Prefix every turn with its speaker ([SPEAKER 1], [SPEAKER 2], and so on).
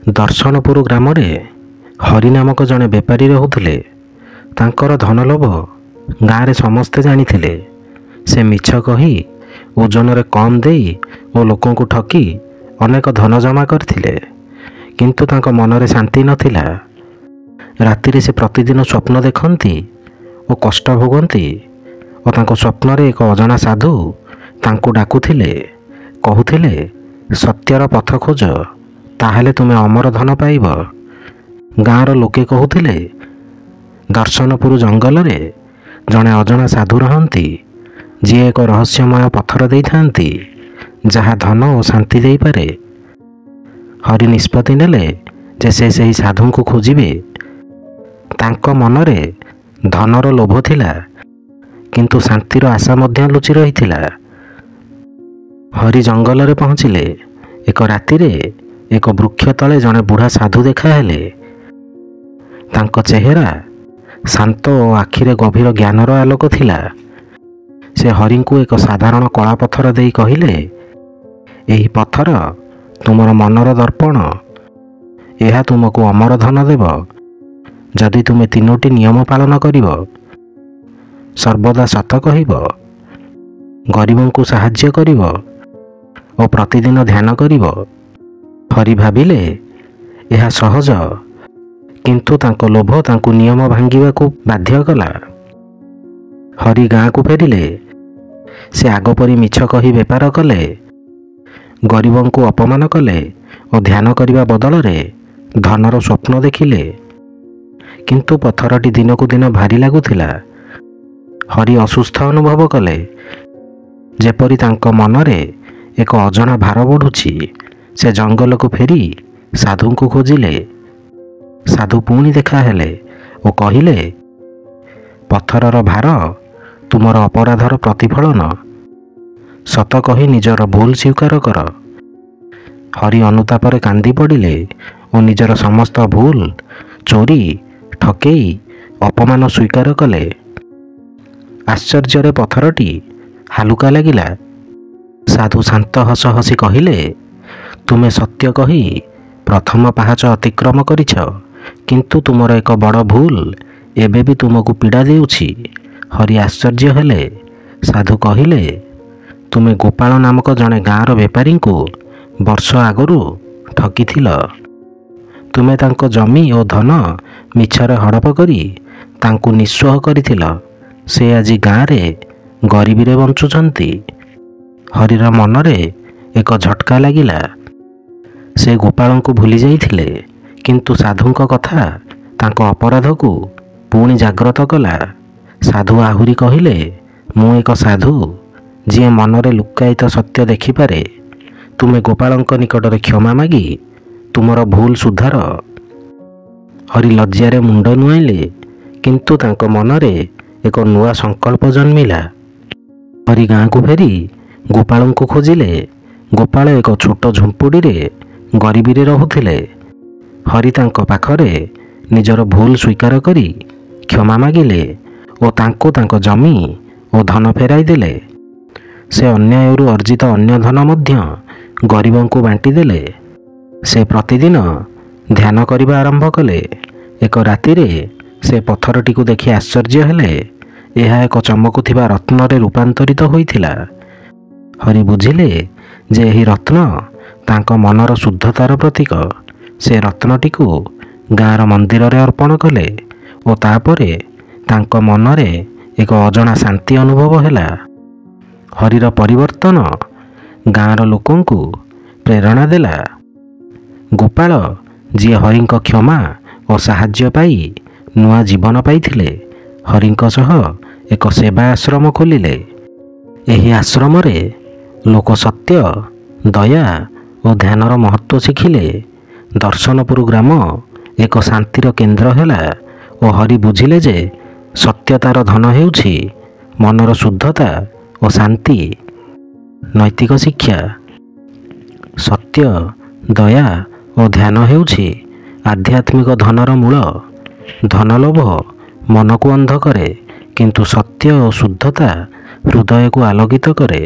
[SPEAKER 1] ଦର୍ଶନପୁର ଗ୍ରାମରେ ହରି ନାମକ ଜଣେ ବେପାରୀ ରହୁଥିଲେ। ତାଙ୍କର ଧନଲୋଭ ଗାଁରେ ସମସ୍ତେ ଜାଣିଥିଲେ। ସେ ମିଛ କହି ଓଜନରେ କମ୍ ଦେଇ ଓ ଲୋକଙ୍କୁ ଠକି ଅନେକ ଧନ ଜମା କରିଥିଲେ। କିନ୍ତୁ ତାଙ୍କ ମନରେ ଶାନ୍ତି ନଥିଲା। ରାତିରେ ସେ ପ୍ରତିଦିନ ସ୍ୱପ୍ନ ଦେଖନ୍ତି ଓ କଷ୍ଟ ଭୋଗନ୍ତି ଓ ତାଙ୍କ ସ୍ୱପ୍ନରେ ଏକ ଅଜଣା ସାଧୁ ତାଙ୍କୁ ଡାକୁଥିଲେ, କହୁଥିଲେ, ସତ୍ୟର ପଥ ଖୋଜ, ତାହେଲେ ତୁମେ ଅମର ଧନ ପାଇବ। ଗାଁର ଲୋକେ କହୁଥିଲେ, ଦର୍ଶନପୁର ଜଙ୍ଗଲରେ ଜଣେ ଅଜଣା ସାଧୁ ରହନ୍ତି, ଯିଏ ଏକ ରହସ୍ୟମୟ ପଥର ଦେଇଥାନ୍ତି, ଯାହା ଧନ ଓ ଶାନ୍ତି ଦେଇପାରେ। ହରି ନିଷ୍ପତ୍ତି ନେଲେ ଯେ ସେ ସେହି ସାଧୁଙ୍କୁ ଖୋଜିବେ। ତାଙ୍କ ମନରେ ଧନର ଲୋଭ ଥିଲା, କିନ୍ତୁ ଶାନ୍ତିର ଆଶା ମଧ୍ୟ ଲୁଚି ରହିଥିଲା। ହରି ଜଙ୍ଗଲରେ ପହଞ୍ଚିଲେ। ଏକ ରାତିରେ ଏକ ବୃକ୍ଷ ତଳେ ଜଣେ ବୁଢ଼ା ସାଧୁ ଦେଖାହେଲେ। ତାଙ୍କ ଚେହେରା ଶାନ୍ତ ଓ ଆଖିରେ ଗଭୀର ଜ୍ଞାନର ଆଲୋକ ଥିଲା। ସେ ହରିଙ୍କୁ ଏକ ସାଧାରଣ କଳା ପଥର ଦେଇ କହିଲେ, ଏହି ପଥର ତୁମର ମନର ଦର୍ପଣ। ଏହା ତୁମକୁ ଅମର ଧନ ଦେବ ଯଦି ତୁମେ 3ଟି ନିୟମ ପାଳନ କରିବ। ସର୍ବଦା ସତ କହିବ, ଗରିବଙ୍କୁ ସାହାଯ୍ୟ କରିବ ଓ ପ୍ରତିଦିନ ଧ୍ୟାନ କରିବ। ହରି ଭାବିଲେ ଏହା ସହଜ, କିନ୍ତୁ ତାଙ୍କ ଲୋଭ ତାଙ୍କୁ ନିୟମ ଭାଙ୍ଗିବାକୁ ବାଧ୍ୟ କଲା। ହରି ଗାଁକୁ ଫେରିଲେ। ସେ ଆଗ ପରି ମିଛ କହି ବେପାର କଲେ, ଗରିବଙ୍କୁ ଅପମାନ କଲେ ଓ ଧ୍ୟାନ କରିବା ବଦଳରେ ଧନର ସ୍ୱପ୍ନ ଦେଖିଲେ। କିନ୍ତୁ ପଥରଟି ଦିନକୁ ଦିନ ଭାରି ଲାଗୁଥିଲା। ହରି ଅସୁସ୍ଥ ଅନୁଭବ କଲେ, ଯେପରି ତାଙ୍କ ମନରେ ଏକ ଅଜଣା ଭାର ବଢ଼ୁଛି। ସେ ଜଙ୍ଗଲକୁ ଫେରି ସାଧୁଙ୍କୁ ଖୋଜିଲେ। ସାଧୁ ପୁଣି ଦେଖାହେଲେ ଓ କହିଲେ, ପଥରର ଭାର ତୁମର ଅପରାଧର ପ୍ରତିଫଳନ। ସତ କହି ନିଜର ଭୁଲ ସ୍ୱୀକାର କର। ହରି ଅନୁତାପରେ କାନ୍ଦି ପଡ଼ିଲେ ଓ ନିଜର ସମସ୍ତ ଭୁଲ, ଚୋରି, ଠକେଇ, ଅପମାନ ସ୍ୱୀକାର କଲେ। ଆଶ୍ଚର୍ଯ୍ୟରେ ପଥରଟି ହାଲୁକା ଲାଗିଲା। ସାଧୁ ଶାନ୍ତ ହସ ହସି କହିଲେ, ତୁମେ ସତ୍ୟ କହି ପ୍ରଥମ ପାହାଚ ଅତିକ୍ରମ କରିଛ, କିନ୍ତୁ ତୁମର ଏକ ବଡ଼ ଭୁଲ ଏବେ ବି ତୁମକୁ ପୀଡ଼ା ଦେଉଛି। ହରି ଆଶ୍ଚର୍ଯ୍ୟ ହେଲେ। ସାଧୁ କହିଲେ, ତୁମେ ଗୋପାଳ ନାମକ ଜଣେ ଗାଁର ବେପାରୀଙ୍କୁ ବର୍ଷ ଆଗରୁ ଠକିଥିଲ। ତୁମେ ତାଙ୍କ ଜମି ଓ ଧନ ମିଛରେ ହଡ଼ପ କରି ତାଙ୍କୁ ନିଃସ୍ୱ କରିଥିଲ। ସେ ଆଜି ଗାଁରେ ଗରିବୀରେ ବଞ୍ଚୁଛନ୍ତି। ହରିର ମନରେ ଏକ ଝଟକା ଲାଗିଲା। ସେ ଗୋପାଳଙ୍କୁ ଭୁଲି ଯାଇଥିଲେ, କିନ୍ତୁ ସାଧୁଙ୍କ କଥା ତାଙ୍କ ଅପରାଧକୁ ପୁଣି ଜାଗ୍ରତ କଲା। ସାଧୁ ଆହୁରି କହିଲେ, ମୁଁ ଏକ ସାଧୁ, ଯିଏ ମନରେ ଲୁକ୍କାୟିତ ସତ୍ୟ ଦେଖିପାରେ। ତୁମେ ଗୋପାଳଙ୍କ ନିକଟରେ କ୍ଷମା ମାଗି ତୁମର ଭୁଲ ସୁଧାର। ହରି ଲଜ୍ଜାରେ ମୁଣ୍ଡ ନୁଆଇଲେ, କିନ୍ତୁ ତାଙ୍କ ମନରେ ଏକ ନୂଆ ସଂକଳ୍ପ ଜନ୍ମିଲା। ହରି ଗାଁକୁ ଫେରି ଗୋପାଳଙ୍କୁ ଖୋଜିଲେ। ଗୋପାଳ ଏକ ଛୋଟ ଝୁମ୍ପୁଡ଼ିରେ ଗରିବୀରେ ରହୁଥିଲେ। ହରି ତାଙ୍କ ପାଖରେ ନିଜର ଭୁଲ ସ୍ୱୀକାର କରି କ୍ଷମା ମାଗିଲେ ଓ ତାଙ୍କୁ ତାଙ୍କ ଜମି ଓ ଧନ ଫେରାଇ ଦେଲେ। ସେ ଅନ୍ୟାୟରୁ ଅର୍ଜିତ ଅନ୍ୟ ଧନ ମଧ୍ୟ ଗରିବଙ୍କୁ ବାଣ୍ଟିଦେଲେ। ସେ ପ୍ରତିଦିନ ଧ୍ୟାନ କରିବା ଆରମ୍ଭ କଲେ। ଏକ ରାତିରେ ସେ ପଥରଟିକୁ ଦେଖି ଆଶ୍ଚର୍ଯ୍ୟ ହେଲେ। ଏହା ଏକ ଚମକୁଥିବା ରତ୍ନରେ ରୂପାନ୍ତରିତ ହୋଇଥିଲା। ହରି ବୁଝିଲେ ଯେ ଏହି ରତ୍ନ ତାଙ୍କ ମନର ଶୁଦ୍ଧତାର ପ୍ରତୀକ। ସେ ରତ୍ନଟିକୁ ଗାଁର ମନ୍ଦିରରେ ଅର୍ପଣ କଲେ ଓ ତାପରେ ତାଙ୍କ ମନରେ ଏକ ଅଜଣା ଶାନ୍ତି ଅନୁଭବ ହେଲା। ହରିର ପରିବର୍ତ୍ତନ ଗାଁର ଲୋକଙ୍କୁ ପ୍ରେରଣା ଦେଲା। ଗୋପାଳ, ଯିଏ ହରିଙ୍କ କ୍ଷମା ଓ ସାହାଯ୍ୟ ପାଇ ନୂଆ ଜୀବନ ପାଇଥିଲେ, ହରିଙ୍କ ସହ ଏକ ସେବା ଆଶ୍ରମ ଖୋଲିଲେ। ଏହି ଆଶ୍ରମରେ ଲୋକ ସତ୍ୟ, ଦୟା ଓ ଧ୍ୟାନର ମହତ୍ତ୍ୱ ଶିଖିଲେ। ଦର୍ଶନପୁର ଗ୍ରାମ ଏକ ଶାନ୍ତିର କେନ୍ଦ୍ର ହେଲା ଓ ହରି ବୁଝିଲେ ଯେ ସତ୍ୟତାର ଧନ ହେଉଛି ମନର ଶୁଦ୍ଧତା ଓ ଶାନ୍ତି। ନୈତିକ ଶିକ୍ଷା। ସତ୍ୟ, ଦୟା ଓ ଧ୍ୟାନ ହେଉଛି ଆଧ୍ୟାତ୍ମିକ ଧନର ମୂଳ। ଧନଲୋଭ ମନକୁ ଅନ୍ଧ କରେ, କିନ୍ତୁ ସତ୍ୟ ଓ ଶୁଦ୍ଧତା ହୃଦୟକୁ ଆଲୋକିତ କରେ।